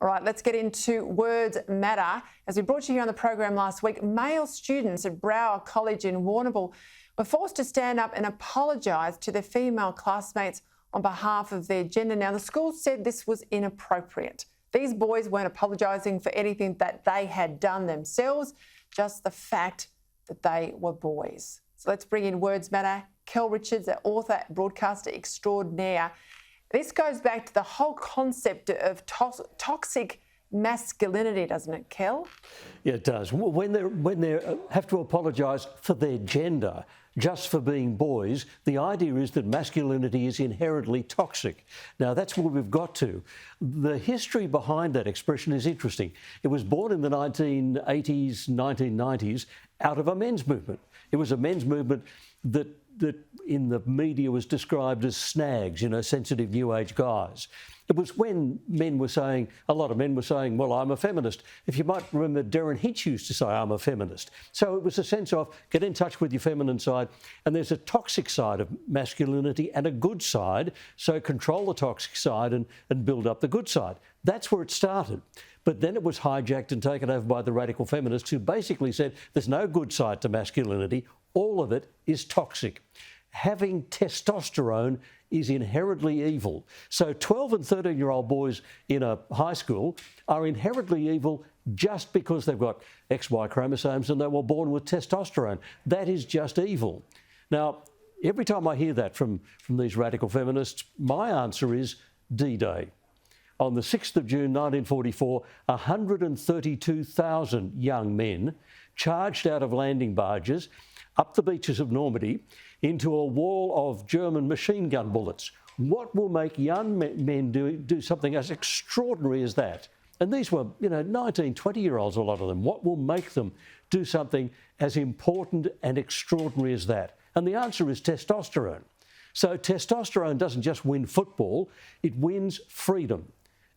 All right, let's get into Words Matter. As we brought you here on the program last week, male students at Brower College in Warrnambool were forced to stand up and apologise to their female classmates on behalf of their gender. Now, the school said this was inappropriate. These boys weren't apologising for anything that they had done themselves, just the fact that they were boys. So let's bring in Words Matter. Kel Richards, the author, broadcaster extraordinaire. This goes back to the whole concept of toxic masculinity, doesn't it, Kel? Yeah, it does. When they have to apologise for their gender, just for being boys, the idea is that masculinity is inherently toxic. Now, that's what we've got to. The history behind that expression is interesting. It was born in the 1980s, 1990s, out of a men's movement. It was a men's movement that in the media was described as snags, you know, sensitive new age guys. It was when a lot of men were saying, well, I'm a feminist. If you might remember, Darren Hitch used to say, I'm a feminist. So it was a sense of get in touch with your feminine side. And there's a toxic side of masculinity and a good side. So control the toxic side and build up the good side. That's where it started. But then it was hijacked and taken over by the radical feminists who basically said there's no good side to masculinity. All of it is toxic. Having testosterone is inherently evil. So 12 and 13-year-old boys in a high school are inherently evil just because they've got XY chromosomes and they were born with testosterone. That is just evil. Now, every time I hear that from these radical feminists, my answer is D-Day. On the 6th of June 1944, 132,000 young men charged out of landing barges up the beaches of Normandy into a wall of German machine gun bullets. What will make young men do something as extraordinary as that? And these were, 19, 20-year-olds, a lot of them. What will make them do something as important and extraordinary as that? And the answer is testosterone. So testosterone doesn't just win football, it wins freedom.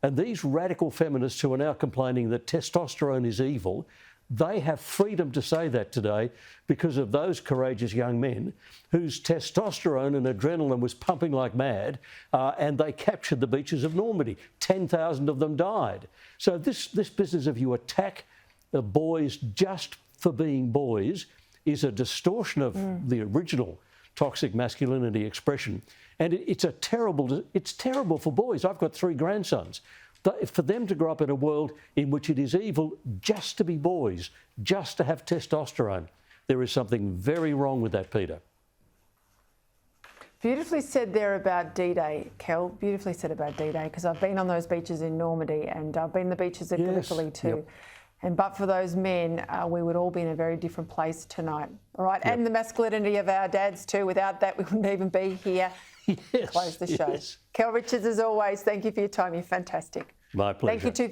And these radical feminists who are now complaining that testosterone is evil, they have freedom to say that today because of those courageous young men whose testosterone and adrenaline was pumping like mad, and they captured the beaches of Normandy. 10,000 of them died. So this business of you attack the boys just for being boys is a distortion of the original toxic masculinity expression. And it's terrible for boys. I've got 3 grandsons. For them to grow up in a world in which it is evil just to be boys, just to have testosterone, there is something very wrong with that, Peta. Beautifully said there about D-Day, Kel. Beautifully said about D-Day, because I've been on those beaches in Normandy and I've been on the beaches at Gallipoli too. Yep. And but for those men, we would all be in a very different place tonight. All right, yep. And the masculinity of our dads too. Without that, we wouldn't even be here. Yes, close the show. Yes. Kel Richards, as always, thank you for your time. You're fantastic. My pleasure. Thank you to